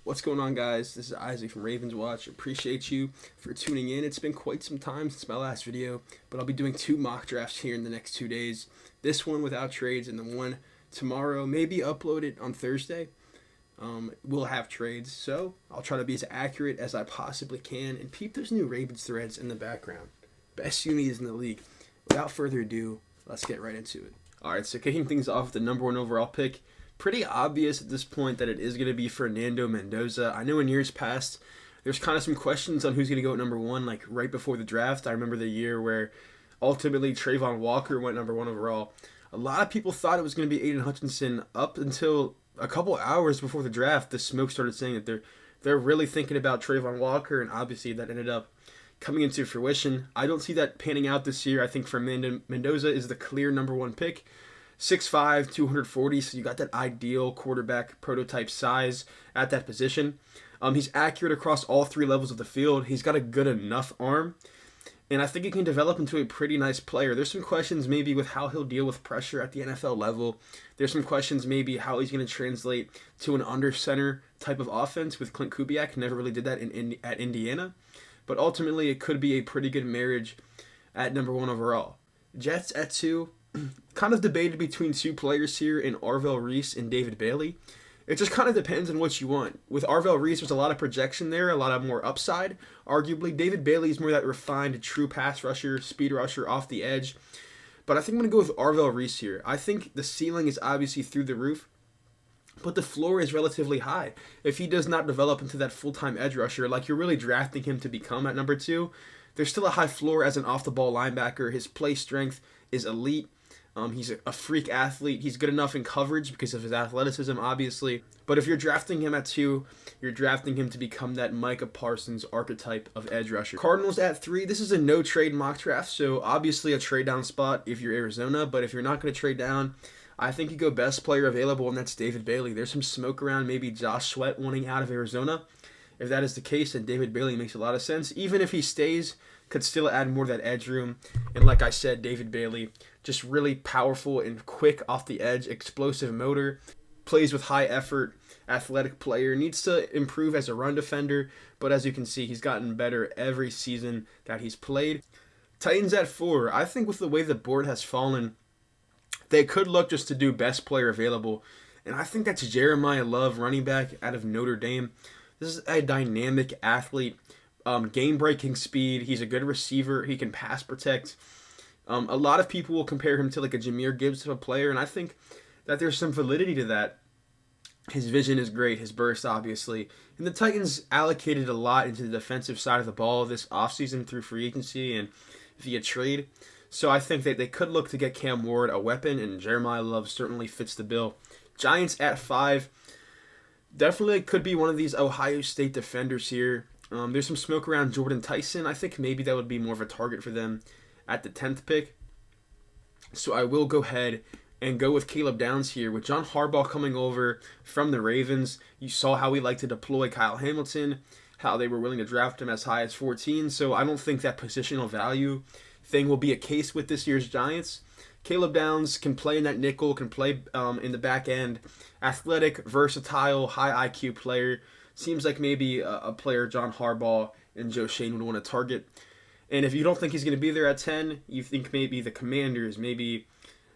What's going on, guys? This is Isaac from Ravens Watch. Appreciate you for tuning in. It's been quite some time since my last video, but I'll be doing 2 mock drafts here in the next 2 days. This one without trades and the one tomorrow, maybe uploaded on Thursday. We'll have trades, so I'll try to be as accurate as I possibly can and peep those new Ravens threads in the background. Best unis in the league. Without further ado, let's get right into it. Alright, so kicking things off with the number 1 overall pick. Pretty obvious at this point that it is going to be Fernando Mendoza. I know in years past, there's kind of some questions on who's going to go at number 1, like right before the draft. I remember the year where ultimately Trayvon Walker went number 1 overall. A lot of people thought it was going to be Aiden Hutchinson up until a couple hours before the draft. The smoke started saying that they're really thinking about Trayvon Walker, and obviously that ended up coming into fruition. I don't see that panning out this year. I think Fernando Mendoza is the clear number 1 pick. 6'5", 240, so you got that ideal quarterback prototype size at that position. He's accurate across all 3 levels of the field. He's got a good enough arm, and I think he can develop into a pretty nice player. There's some questions maybe with how he'll deal with pressure at the NFL level. There's some questions maybe how he's going to translate to an under center type of offense with Clint Kubiak. Never really did that at Indiana, but ultimately it could be a pretty good marriage at number 1 overall. Jets at 2. Kind of debated between 2 players here in Arvell Reese and David Bailey. It just kind of depends on what you want. With Arvell Reese, there's a lot of projection there, a lot of more upside. Arguably, David Bailey is more that refined, true pass rusher, speed rusher off the edge. But I think I'm going to go with Arvell Reese here. I think the ceiling is obviously through the roof, but the floor is relatively high. If he does not develop into that full-time edge rusher, like you're really drafting him to become at number 2, there's still a high floor as an off-the-ball linebacker. His play strength is elite. He's a freak athlete. He's good enough in coverage because of his athleticism, obviously. But if you're drafting him at 2, you're drafting him to become that Micah Parsons archetype of edge rusher. Cardinals at 3. This is a no-trade mock draft, so obviously a trade-down spot if you're Arizona. But if you're not going to trade down, I think you go best player available, and that's David Bailey. There's some smoke around maybe Josh Sweat wanting out of Arizona. If that is the case, then David Bailey makes a lot of sense. Even if he stays, could still add more of that edge room. And like I said, David Bailey, just really powerful and quick off the edge, explosive motor, plays with high effort, athletic player, needs to improve as a run defender, but as you can see, he's gotten better every season that he's played. Titans at 4. I think with the way the board has fallen, they could look just to do best player available, and I think that's Jeremiah Love, running back out of Notre Dame. This is a dynamic athlete. Game-breaking speed. He's a good receiver. He can pass protect. A lot of people will compare him to like a Jahmyr Gibbs type of player, and I think that there's some validity to that. His vision is great. His burst, obviously. And the Titans allocated a lot into the defensive side of the ball this offseason through free agency and via trade. So I think that they could look to get Cam Ward a weapon, and Jeremiah Love certainly fits the bill. Giants at 5. Definitely could be one of these Ohio State defenders here. There's some smoke around Jordan Tyson. I think maybe that would be more of a target for them at the 10th pick. So I will go ahead and go with Caleb Downs here. With John Harbaugh coming over from the Ravens, you saw how he liked to deploy Kyle Hamilton, how they were willing to draft him as high as 14. So I don't think that positional value thing will be a case with this year's Giants. Caleb Downs can play in that nickel, can play in the back end. Athletic, versatile, high IQ player. Seems like maybe a player John Harbaugh and Joe Shane would want to target. And if you don't think he's going to be there at 10, you think maybe the Commanders, maybe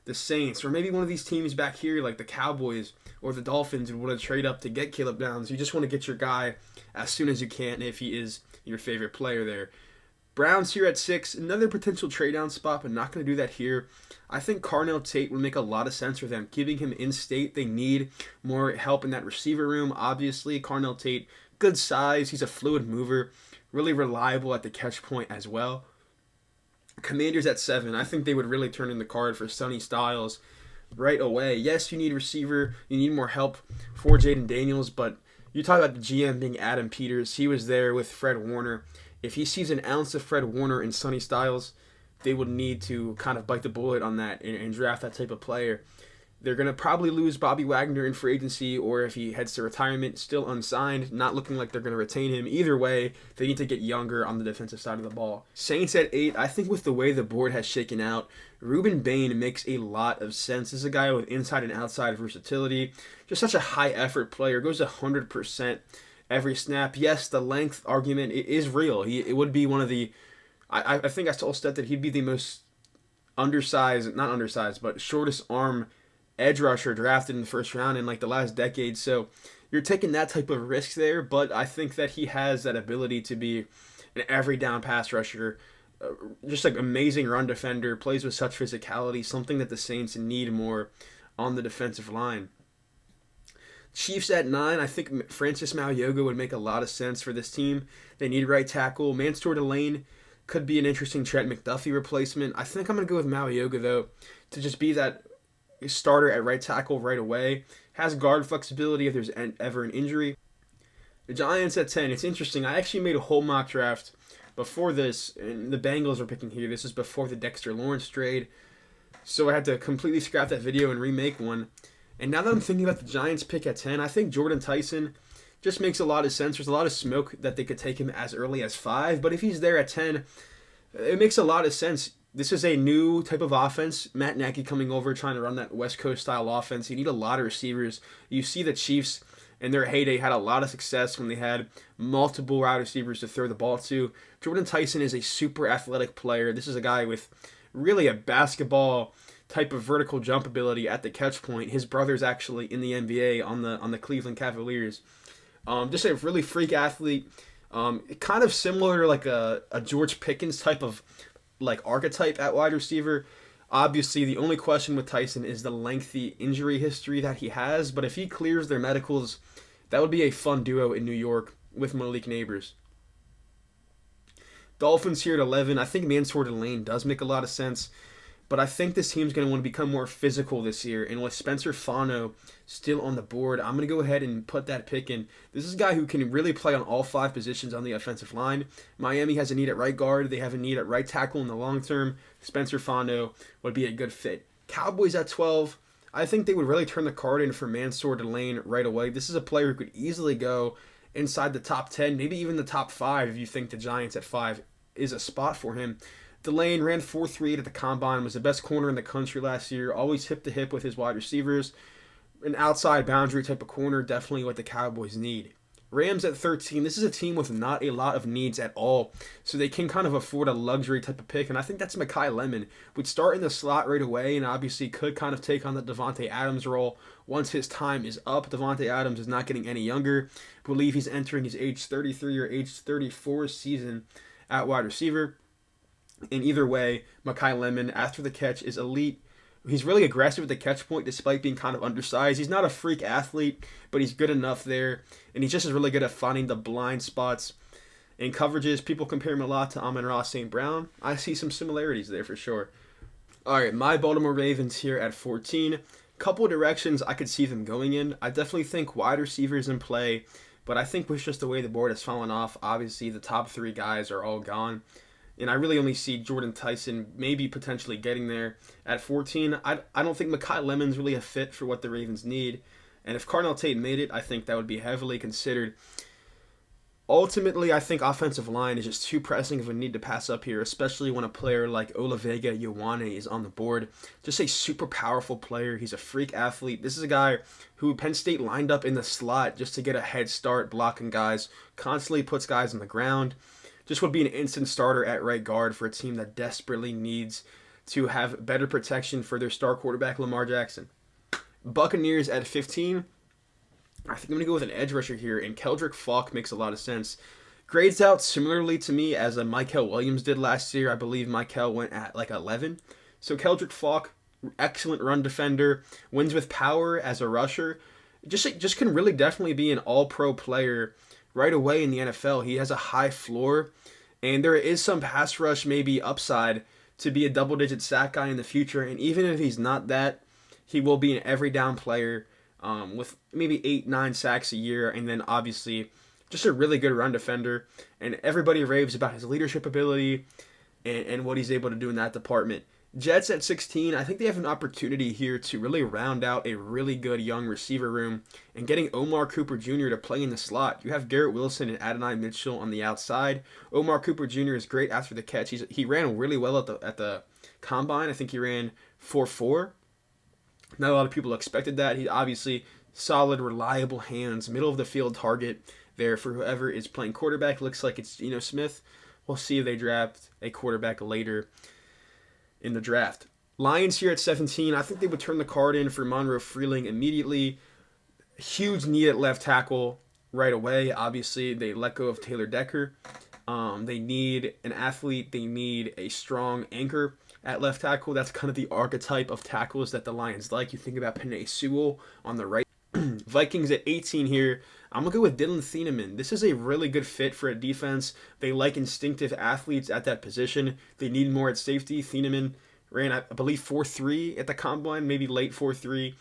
the Saints, or maybe one of these teams back here like the Cowboys or the Dolphins would want to trade up to get Caleb Downs. You just want to get your guy as soon as you can if he is your favorite player there. Browns here at 6, another potential trade down spot, but not going to do that here. I think Carnell Tate would make a lot of sense for them. Keeping him in state, they need more help in that receiver room. Obviously, Carnell Tate, good size. He's a fluid mover, really reliable at the catch point as well. Commanders at 7, I think they would really turn in the card for Sonny Styles right away. Yes, you need receiver. You need more help for Jaden Daniels, but you talk about the GM being Adam Peters. He was there with Fred Warner. If he sees an ounce of Fred Warner in Sonny Styles, they would need to kind of bite the bullet on that and draft that type of player. They're going to probably lose Bobby Wagner in free agency, or if he heads to retirement, still unsigned, not looking like they're going to retain him. Either way, they need to get younger on the defensive side of the ball. Saints at 8, I think with the way the board has shaken out, Ruben Bain makes a lot of sense. This is a guy with inside and outside versatility, just such a high effort player, goes 100% every snap. Yes, the length argument is real. It would be one of the. I think I told Steph that he'd be the most undersized, not undersized, but shortest arm edge rusher drafted in the first round in like the last decade. So you're taking that type of risk there, but I think that he has that ability to be an every down pass rusher, just like amazing run defender, plays with such physicality, something that the Saints need more on the defensive line. Chiefs at 9, I think Francis Mauyoga would make a lot of sense for this team. They need right tackle. Mansour Delane could be an interesting Trent McDuffie replacement. I think I'm going to go with Mauyoga, though, to just be that starter at right tackle right away. Has guard flexibility if there's ever an injury. The Giants at 10, it's interesting. I actually made a whole mock draft before this, and the Bengals were picking here. This is before the Dexter Lawrence trade. So I had to completely scrap that video and remake one. And now that I'm thinking about the Giants pick at 10, I think Jordan Tyson just makes a lot of sense. There's a lot of smoke that they could take him as early as 5, but if he's there at 10, it makes a lot of sense. This is a new type of offense. Matt Nagy coming over, trying to run that West Coast style offense. You need a lot of receivers. You see the Chiefs in their heyday had a lot of success when they had multiple wide receivers to throw the ball to. Jordan Tyson is a super athletic player. This is a guy with really a basketball type of vertical jump ability at the catch point. His brother's actually in the NBA on the Cleveland Cavaliers. Just a really freak athlete. Kind of similar to like a George Pickens type of like archetype at wide receiver. Obviously, the only question with Tyson is the lengthy injury history that he has. But if he clears their medicals, that would be a fun duo in New York with Malik Neighbors. Dolphins here at 11. I think Mansour Delane does make a lot of sense. But I think this team's going to want to become more physical this year. And with Spencer Fano still on the board, I'm going to go ahead and put that pick in. This is a guy who can really play on all 5 positions on the offensive line. Miami has a need at right guard. They have a need at right tackle in the long term. Spencer Fano would be a good fit. Cowboys at 12. I think they would really turn the card in for Mansour Delane right away. This is a player who could easily go inside the top 10, maybe even the top 5 if you think the Giants at 5 is a spot for him. Delane ran 4.38 at the combine, was the best corner in the country last year, always hip to hip with his wide receivers. An outside boundary type of corner, definitely what the Cowboys need. Rams at 13, this is a team with not a lot of needs at all, so they can kind of afford a luxury type of pick, and I think that's Mekhi Lemon. Would start in the slot right away, and obviously could kind of take on the Davante Adams role once his time is up. Davante Adams is not getting any younger. I believe he's entering his age 33 or age 34 season at wide receiver. And either way, Mekhi Lemon, after the catch, is elite. He's really aggressive at the catch point despite being kind of undersized. He's not a freak athlete, but he's good enough there. And he's just as really good at finding the blind spots and coverages. People compare him a lot to Amon-Ra St. Brown. I see some similarities there for sure. All right, my Baltimore Ravens here at 14. Couple of directions I could see them going in. I definitely think wide receivers in play, but I think with just the way the board has fallen off, obviously the top 3 guys are all gone. And I really only see Jordan Tyson maybe potentially getting there at 14. I don't think Mekhi Lemon's really a fit for what the Ravens need. And if Carnell Tate made it, I think that would be heavily considered. Ultimately, I think offensive line is just too pressing of a need to pass up here, especially when a player like Olavega Ioane is on the board. Just a super powerful player. He's a freak athlete. This is a guy who Penn State lined up in the slot just to get a head start blocking guys, constantly puts guys on the ground. Just would be an instant starter at right guard for a team that desperately needs to have better protection for their star quarterback, Lamar Jackson. Buccaneers at 15. I think I'm going to go with an edge rusher here, and Keldrick Falk makes a lot of sense. Grades out similarly to me as Michael Williams did last year. I believe Michael went at like 11. So Keldrick Falk, excellent run defender, wins with power as a rusher. Just can really definitely be an all-pro player right away in the NFL. He has a high floor, and there is some pass rush maybe upside to be a double-digit sack guy in the future. And even if he's not that, he will be an every down player with maybe 8-9 sacks a year, and then obviously just a really good run defender. And everybody raves about his leadership ability and what he's able to do in that department. Jets at 16, I think they have an opportunity here to really round out a really good young receiver room, and getting Omar Cooper Jr. to play in the slot. You have Garrett Wilson and Adonai Mitchell on the outside. Omar Cooper Jr. is great after the catch. He ran really well at the combine. I think he ran 4.4. Not a lot of people expected that. He obviously solid, reliable hands, middle of the field target there for whoever is playing quarterback. Looks like it's Geno Smith. We'll see if they draft a quarterback later in the draft. Lions here at 17. I think they would turn the card in for Monroe Freeling immediately. Huge need at left tackle right away. Obviously, they let go of Taylor Decker. They need an athlete. They need a strong anchor at left tackle. That's kind of the archetype of tackles that the Lions like. You think about Penei Sewell on the right. Vikings at 18 here. I'm going to go with Dylan Thieneman. This is a really good fit for a defense. They like instinctive athletes at that position. They need more at safety. Thieneman ran, I believe, 4.3 at the combine, maybe late 4.3.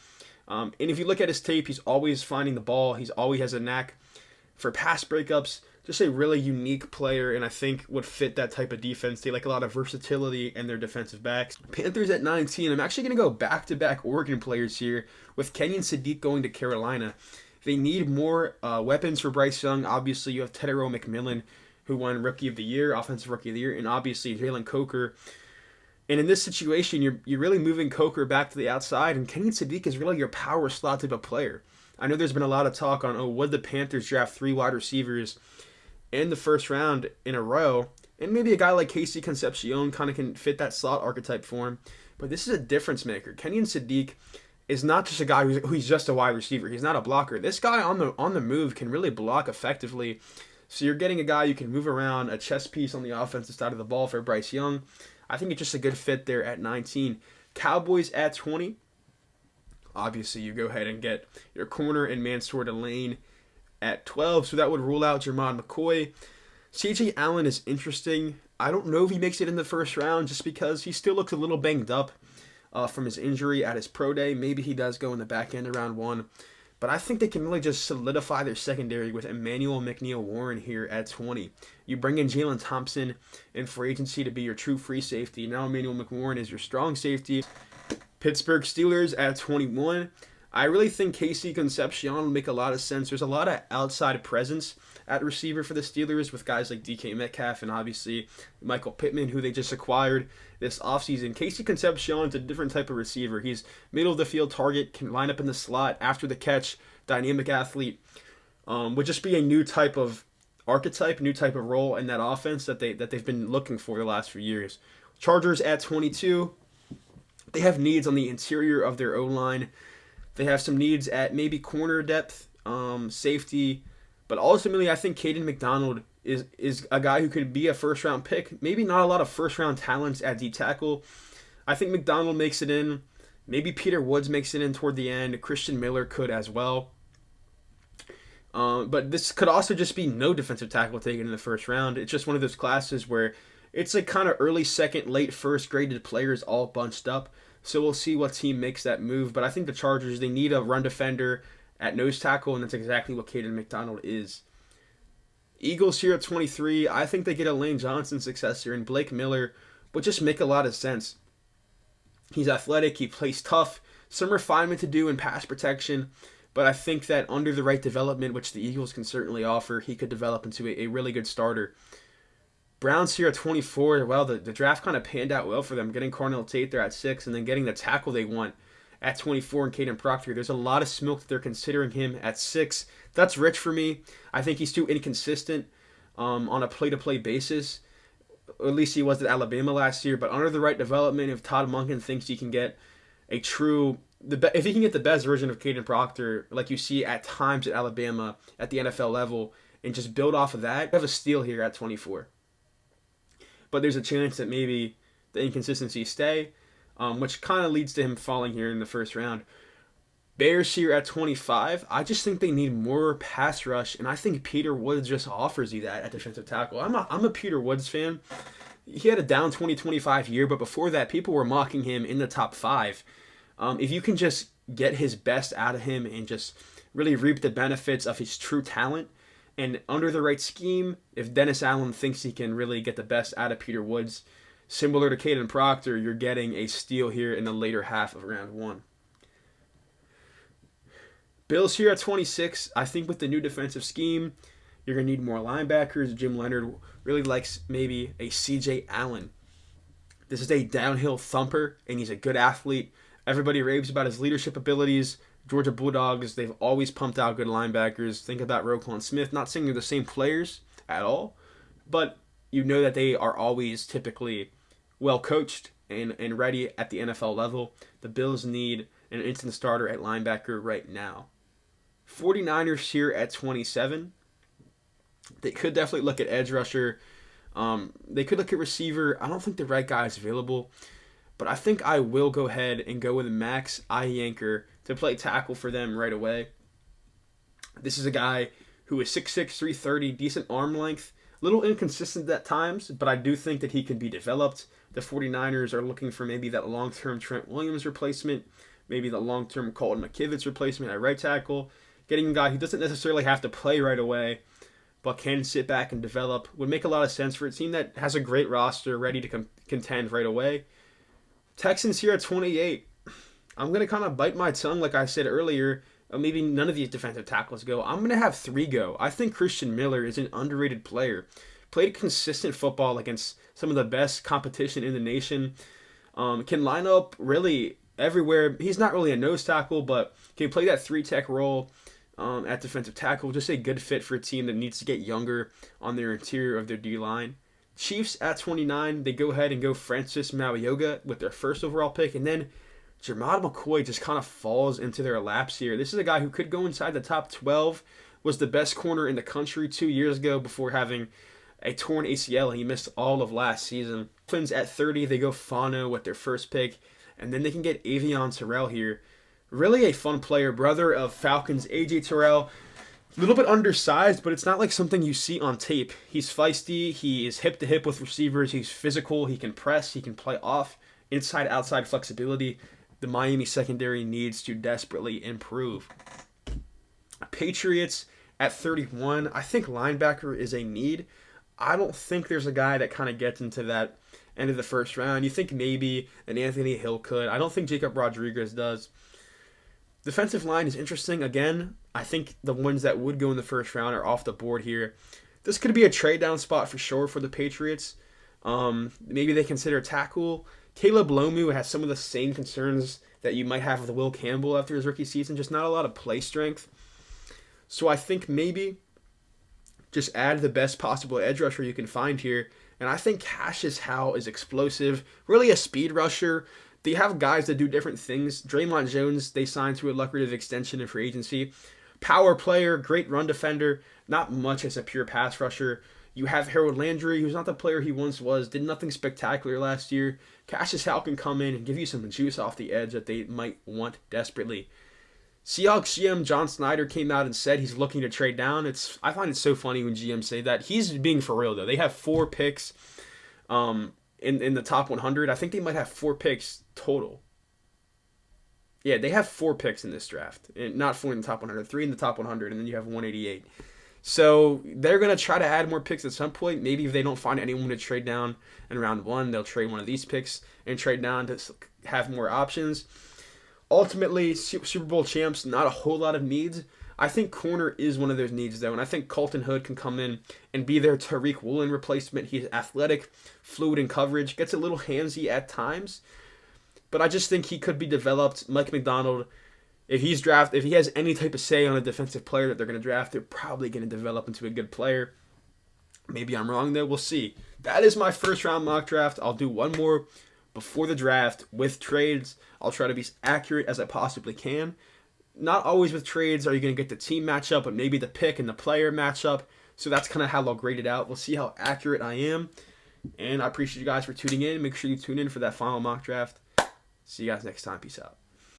And if you look at his tape, he's always finding the ball. He's always has a knack for pass breakups. Just a really unique player, and I think would fit that type of defense. They like a lot of versatility in their defensive backs. Panthers at 19. I'm actually going to go back-to-back Oregon players here with Kenyon Sadiq going to Carolina. They need more weapons for Bryce Young. Obviously, you have Tedero McMillan, who won Rookie of the Year, Offensive Rookie of the Year, and obviously Jalen Coker. And in this situation, you're really moving Coker back to the outside, and Kenyon Sadiq is really your power slot type of player. I know there's been a lot of talk on, would the Panthers draft 3 wide receivers in the first round in a row, and maybe a guy like Casey Concepcion kind of can fit that slot archetype for him. But this is a difference maker. Kenyon Sadiq is not just a guy who's just a wide receiver. He's not a blocker. This guy on the move can really block effectively. So you're getting a guy you can move around, a chess piece on the offensive side of the ball for Bryce Young. I think it's just a good fit there at 19. Cowboys at 20. Obviously, you go ahead and get your corner and Mansour Delane at 12, so that would rule out Jermon McCoy. C.J. Allen is interesting. I don't know if he makes it in the first round just because he still looks a little banged up from his injury at his pro day. Maybe he does go in the back end of round 1. But I think they can really just solidify their secondary with Emmanuel McNeil-Warren here at 20. You bring in Jalen Thompson in free agency to be your true free safety. Now Emmanuel McWarren is your strong safety. Pittsburgh Steelers at 21. I really think Casey Concepcion will make a lot of sense. There's a lot of outside presence at receiver for the Steelers with guys like DK Metcalf and obviously Michael Pittman, who they just acquired this offseason. Casey Concepcion is a different type of receiver. He's middle of the field target, can line up in the slot after the catch, dynamic athlete. Would just be a new type of archetype, new type of role in that offense that they've been looking for the last few years. Chargers at 22. They have needs on the interior of their O-line. They have some needs at maybe corner depth, safety, but ultimately I think Caden McDonald is a guy who could be a first-round pick. Maybe not a lot of first-round talents at D-tackle. I think McDonald makes it in. Maybe Peter Woods makes it in toward the end. Christian Miller could as well. But this could also just be no defensive tackle taken in the first round. It's just one of those classes where it's like kind of early second, late first graded players all bunched up. So we'll see what team makes that move. But I think the Chargers, they need a run defender at nose tackle, and that's exactly what Caden McDonald is. Eagles here at 23. I think they get a Lane Johnson successor, and Blake Miller would just make a lot of sense. He's athletic. He plays tough. Some refinement to do in pass protection. But I think that under the right development, which the Eagles can certainly offer, he could develop into a really good starter. Browns here at 24. Well, the draft kind of panned out well for them, getting Cornell Tate there at 6 and then getting the tackle they want at 24 in Caden Proctor. There's a lot of smoke that they're considering him at 6. That's rich for me. I think he's too inconsistent on a play-to-play basis. At least he was at Alabama last year. But under the right development, if Todd Monken thinks he can get a true... if he can get the best version of Caden Proctor, like you see at times at Alabama at the NFL level, and just build off of that, you have a steal here at 24. But there's a chance that maybe the inconsistencies stay, which kind of leads to him falling here in the first round. Bears here at 25. I just think they need more pass rush, and I think Peter Woods just offers you that at defensive tackle. I'm a Peter Woods fan. He had a down 2025 year, but before that, people were mocking him in the top 5. If you can just get his best out of him and just really reap the benefits of his true talent, and under the right scheme, if Dennis Allen thinks he can really get the best out of Peter Woods, similar to Caden Proctor, you're getting a steal here in the later half of round 1. Bills here at 26. I think with the new defensive scheme, you're going to need more linebackers. Jim Leonard really likes maybe a C.J. Allen. This is a downhill thumper, and he's a good athlete. Everybody raves about his leadership abilities, Georgia Bulldogs, they've always pumped out good linebackers. Think about Roquan Smith. Not saying they're the same players at all, but you know that they are always typically well coached and ready at the NFL level. The Bills need an instant starter at linebacker right now. 49ers here at 27. They could definitely look at edge rusher. They could look at receiver. I don't think the right guy is available, but I think I will go ahead and go with Max Iyanker to play tackle for them right away. This is a guy who is 6'6", 330, decent arm length. A little inconsistent at times, but I do think that he can be developed. The 49ers are looking for maybe that long-term Trent Williams replacement, maybe the long-term Colton McKivitz replacement at right tackle. Getting a guy who doesn't necessarily have to play right away, but can sit back and develop would make a lot of sense for a team that has a great roster ready to contend right away. Texans here at 28. I'm going to kind of bite my tongue like I said earlier. Maybe none of these defensive tackles go. I'm going to have 3 go. I think Christian Miller is an underrated player. Played consistent football against some of the best competition in the nation. Can line up really everywhere. He's not really a nose tackle, but can play that 3-tech role at defensive tackle. Just a good fit for a team that needs to get younger on their interior of their D-line. Chiefs at 29, they go ahead and go Francis Mariota with their first overall pick, and then Jermod McCoy just kind of falls into their laps here. This is a guy who could go inside the top 12, was the best corner in the country 2 years ago before having a torn ACL. He missed all of last season. Dolphins at 30, they go Fano with their first pick, and then they can get Avion Terrell here. Really a fun player, brother of Falcons AJ Terrell. A little bit undersized, but it's not like something you see on tape. He's feisty, he is hip to hip with receivers, he's physical, he can press, he can play off, inside-outside flexibility. The Miami secondary needs to desperately improve. Patriots at 31, I think linebacker is a need. I don't think there's a guy that kind of gets into that end of the first round. You think maybe an Anthony Hill could. I don't think Jacob Rodriguez does. Defensive line is interesting. Again, I think the ones that would go in the first round are off the board here. This could be a trade down spot for sure for the Patriots. Maybe they consider tackle. Caleb Lomu has some of the same concerns that you might have with Will Campbell after his rookie season. Just not a lot of play strength. So I think maybe just add the best possible edge rusher you can find here. And I think Cassius Howe is explosive. Really a speed rusher. They have guys that do different things. Draymond Jones, they signed to a lucrative extension in free agency. Power player, great run defender. Not much as a pure pass rusher. You have Harold Landry, who's not the player he once was. Did nothing spectacular last year. Cassius Howe can come in and give you some juice off the edge that they might want desperately. Seahawks GM John Snyder came out and said he's looking to trade down. I find it so funny when GMs say that. He's being for real, though. They have 4 picks in the top 100. I think they might have 4 picks total. Yeah, they have 4 picks in this draft. Not 4 in the top 100, 3 in the top 100, and then you have 188. So they're going to try to add more picks at some point. Maybe if they don't find anyone to trade down in round 1, they'll trade one of these picks and trade down to have more options. Ultimately, Super Bowl champs, not a whole lot of needs. I think corner is one of those needs, though, and I think Colton Hood can come in and be their Tariq Woolen replacement. He's athletic, fluid in coverage, gets a little handsy at times, but I just think he could be developed. Mike McDonald, if he has any type of say on a defensive player that they're going to draft, they're probably going to develop into a good player. Maybe I'm wrong, though. We'll see. That is my first round mock draft. I'll do one more before the draft with trades. I'll try to be as accurate as I possibly can. Not always with trades are you going to get the team matchup, but maybe the pick and the player matchup. So that's kind of how I'll grade it out. We'll see how accurate I am. And I appreciate you guys for tuning in. Make sure you tune in for that final mock draft. See you guys next time. Peace out.